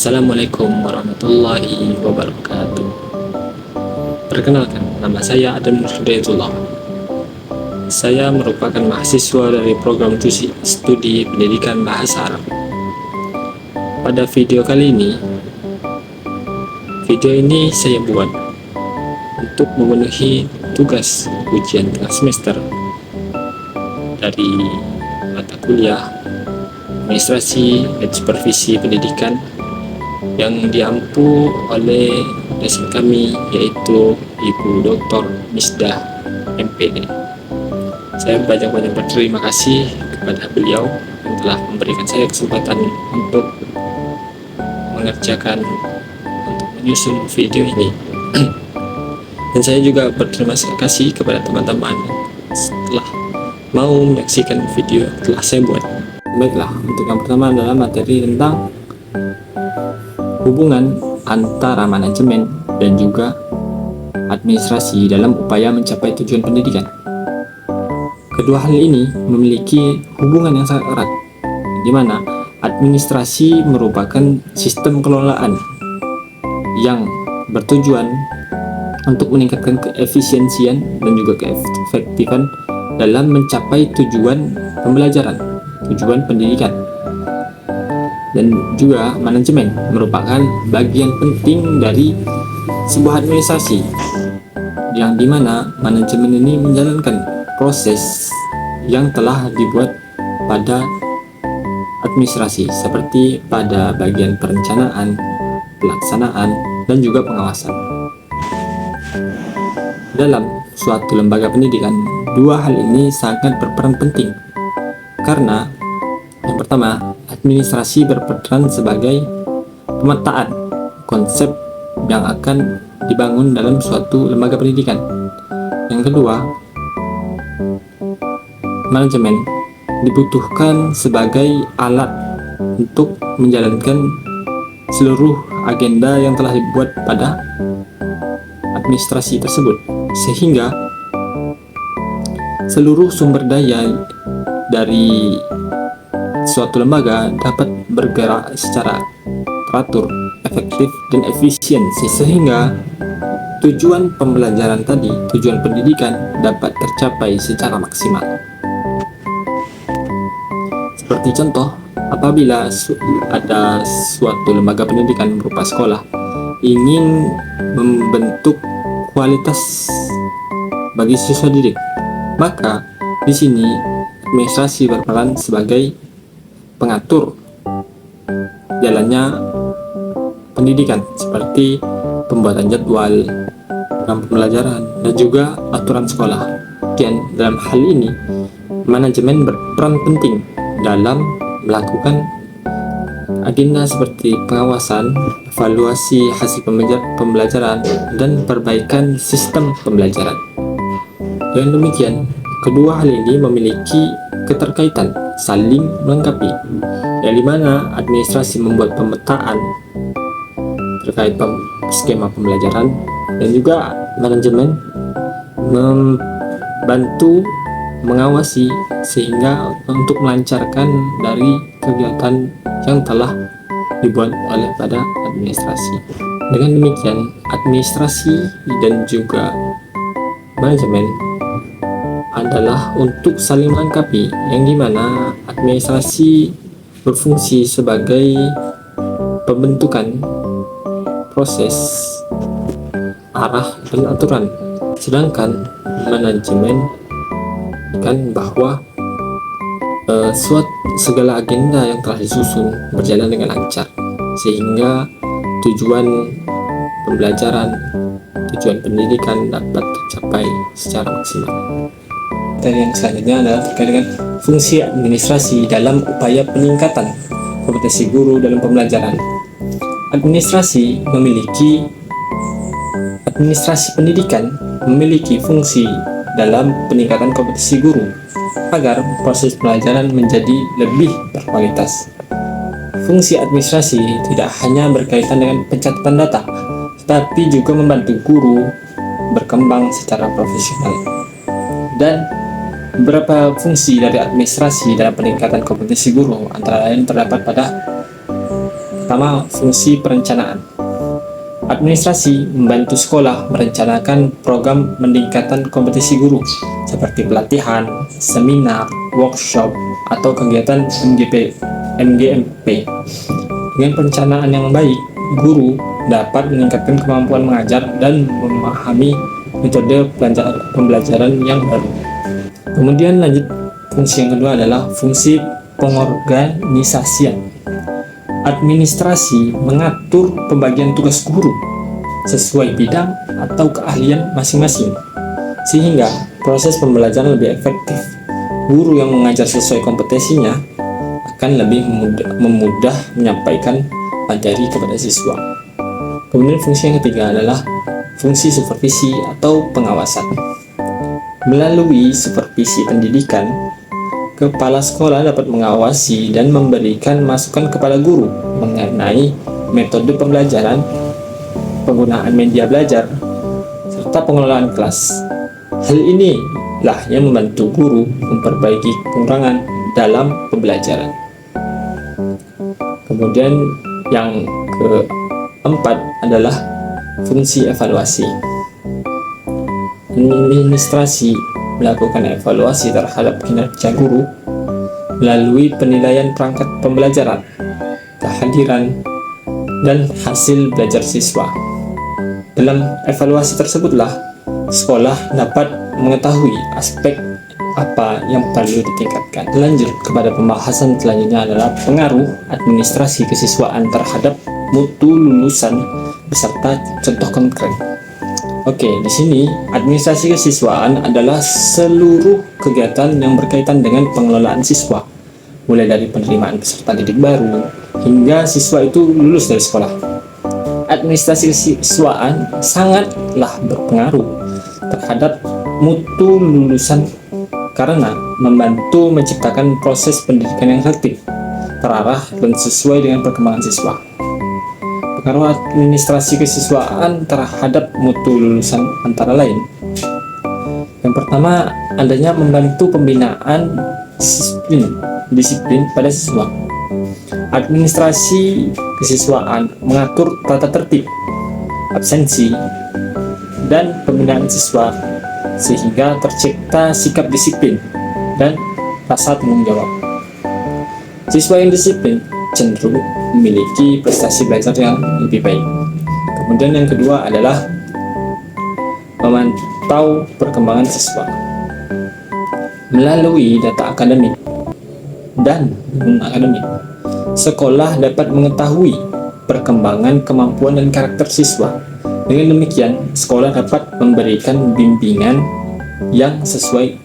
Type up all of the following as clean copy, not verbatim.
Assalamualaikum warahmatullahi wabarakatuh. Perkenalkan, nama saya Adam Hidayatullah. Saya merupakan mahasiswa dari program studi pendidikan bahasa Arab. Pada video kali ini, saya buat untuk memenuhi tugas ujian tengah semester dari mata kuliah administrasi dan supervisi pendidikan yang diampu oleh dosen kami, yaitu Ibu Dr. Misdah MPD. Saya banyak-banyak berterima kasih kepada beliau yang telah memberikan saya kesempatan untuk mengerjakan, untuk menyusun video ini. Dan saya juga berterima kasih kepada teman-teman setelah mau menyaksikan video yang telah saya buat. Baiklah, untuk yang pertama adalah materi tentang hubungan antara manajemen dan juga administrasi dalam upaya mencapai tujuan pendidikan. Kedua hal ini memiliki hubungan yang sangat erat, di mana administrasi merupakan sistem kelolaan yang bertujuan untuk meningkatkan keefisiensian dan juga keefektifan dalam mencapai tujuan pembelajaran, tujuan pendidikan. Dan juga manajemen merupakan bagian penting dari sebuah administrasi, yang dimana manajemen ini menjalankan proses yang telah dibuat pada administrasi, seperti pada bagian perencanaan, pelaksanaan, dan juga pengawasan. Dalam suatu lembaga pendidikan, dua hal ini sangat berperan penting, karena yang pertama, administrasi berperan sebagai pemetaan konsep yang akan dibangun dalam suatu lembaga pendidikan. Yang kedua, manajemen dibutuhkan sebagai alat untuk menjalankan seluruh agenda yang telah dibuat pada administrasi tersebut, sehingga seluruh sumber daya dari suatu lembaga dapat bergerak secara teratur, efektif, dan efisiensi, sehingga tujuan pembelajaran tadi, tujuan pendidikan dapat tercapai secara maksimal. Seperti contoh, apabila ada suatu lembaga pendidikan berupa sekolah ingin membentuk kualitas bagi siswa didik, maka di sini administrasi berperan sebagai pengatur jalannya pendidikan, seperti pembuatan jadwal, program pembelajaran, dan juga aturan sekolah. Dan dalam hal ini, manajemen berperan penting dalam melakukan agenda seperti pengawasan, evaluasi hasil pembelajaran, dan perbaikan sistem pembelajaran. Dengan demikian, kedua hal ini memiliki keterkaitan, saling melengkapi, yang dimana administrasi membuat pemetaan terkait skema pembelajaran, dan juga manajemen membantu mengawasi sehingga untuk melancarkan dari kegiatan yang telah dibuat oleh pada administrasi. Dengan demikian, administrasi dan juga manajemen adalah untuk saling melengkapi, yang dimana administrasi berfungsi sebagai pembentukan proses, arah, dan aturan, sedangkan manajemen kan bahwa segala agenda yang telah disusun berjalan dengan lancar, sehingga tujuan pembelajaran, tujuan pendidikan dapat tercapai secara maksimal. Dan yang selanjutnya adalah terkait dengan fungsi administrasi dalam upaya peningkatan kompetensi guru dalam pembelajaran. Administrasi pendidikan memiliki fungsi dalam peningkatan kompetensi guru agar proses pembelajaran menjadi lebih berkualitas. Fungsi administrasi tidak hanya berkaitan dengan pencatatan data, tetapi juga membantu guru berkembang secara profesional. Dan beberapa fungsi dari administrasi dalam peningkatan kompetensi guru antara lain terdapat pada Pertama, fungsi perencanaan. Administrasi membantu sekolah merencanakan program peningkatan kompetisi guru seperti pelatihan, seminar, workshop, atau kegiatan MGMP. Dengan perencanaan yang baik, guru dapat meningkatkan kemampuan mengajar dan memahami metode pembelajaran yang baru. Kemudian lanjut, fungsi yang kedua adalah fungsi pengorganisasian. Administrasi mengatur pembagian tugas guru sesuai bidang atau keahlian masing-masing, sehingga proses pembelajaran lebih efektif. Guru yang mengajar sesuai kompetensinya akan lebih memudah menyampaikan materi kepada siswa. Kemudian fungsi yang ketiga adalah fungsi supervisi atau pengawasan. Melalui supervisi pendidikan, kepala sekolah dapat mengawasi dan memberikan masukan kepada guru mengenai metode pembelajaran, penggunaan media belajar, serta pengelolaan kelas. Hal inilah yang membantu guru memperbaiki kekurangan dalam pembelajaran. Kemudian yang keempat adalah fungsi evaluasi. Administrasi melakukan evaluasi terhadap kinerja guru melalui penilaian perangkat pembelajaran, kehadiran, dan hasil belajar siswa. Dalam evaluasi tersebutlah sekolah dapat mengetahui aspek apa yang perlu ditingkatkan. Lanjut kepada pembahasan selanjutnya adalah pengaruh administrasi kesiswaan terhadap mutu lulusan beserta contoh konkret. Oke, di sini administrasi kesiswaan adalah seluruh kegiatan yang berkaitan dengan pengelolaan siswa, mulai dari penerimaan peserta didik baru hingga siswa itu lulus dari sekolah. Administrasi kesiswaan sangatlah berpengaruh terhadap mutu lulusan karena membantu menciptakan proses pendidikan yang efektif, terarah, dan sesuai dengan perkembangan siswa. Pengaruh administrasi kesiswaan terhadap mutu lulusan antara lain. Yang pertama, adanya membantu pembinaan disiplin pada siswa. Administrasi kesiswaan mengatur tata tertib, absensi, dan pembinaan siswa sehingga tercipta sikap disiplin dan rasa tanggung jawab. Siswa yang disiplin cenderung memiliki prestasi belajar yang lebih baik. Kemudian yang kedua adalah memantau perkembangan siswa. Melalui data akademik dan non-akademik, sekolah dapat mengetahui perkembangan kemampuan dan karakter siswa. Dengan demikian, sekolah dapat memberikan bimbingan yang sesuai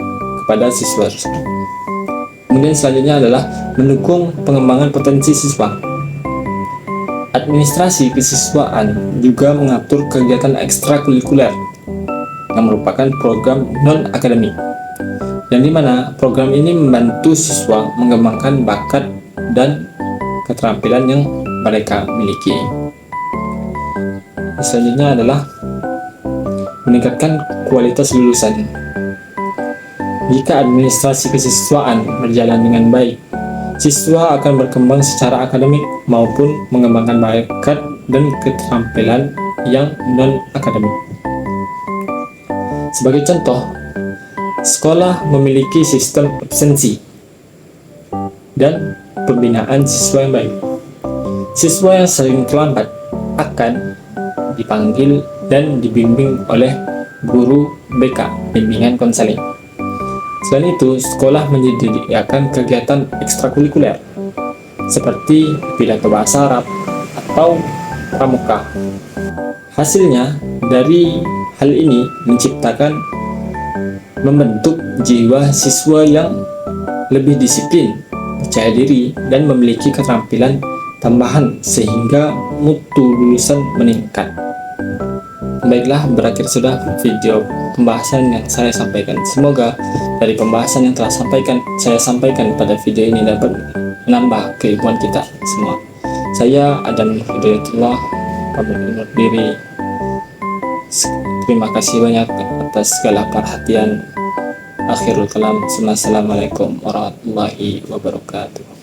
kepada siswa tersebut. Kemudian selanjutnya adalah mendukung pengembangan potensi siswa. Administrasi kesiswaan juga mengatur kegiatan ekstrakurikuler yang merupakan program non-akademik, yang dimana program ini membantu siswa mengembangkan bakat dan keterampilan yang mereka miliki. Selanjutnya adalah meningkatkan kualitas lulusan. Jika administrasi kesiswaan berjalan dengan baik, siswa akan berkembang secara akademik maupun mengembangkan bakat dan keterampilan yang non-akademik. Sebagai contoh, sekolah memiliki sistem absensi dan pembinaan siswa yang baik. Siswa yang sering terlambat akan dipanggil dan dibimbing oleh guru BK, bimbingan konseling. Selain itu, sekolah menyediakan kegiatan ekstrakurikuler seperti pidato bahasa Arab atau pramuka. Hasilnya dari hal ini membentuk jiwa siswa yang lebih disiplin, percaya diri, dan memiliki keterampilan tambahan sehingga mutu lulusan meningkat. Baiklah, berakhir sudah video pembahasan yang saya sampaikan. Semoga dari pembahasan yang telah saya sampaikan pada video ini dapat menambah keilmuan kita semua. Saya Adam Hidayatullah, pamit undur diri. Terima kasih banyak atas segala perhatian. Akhirul kalam. Assalamualaikum warahmatullahi wabarakatuh.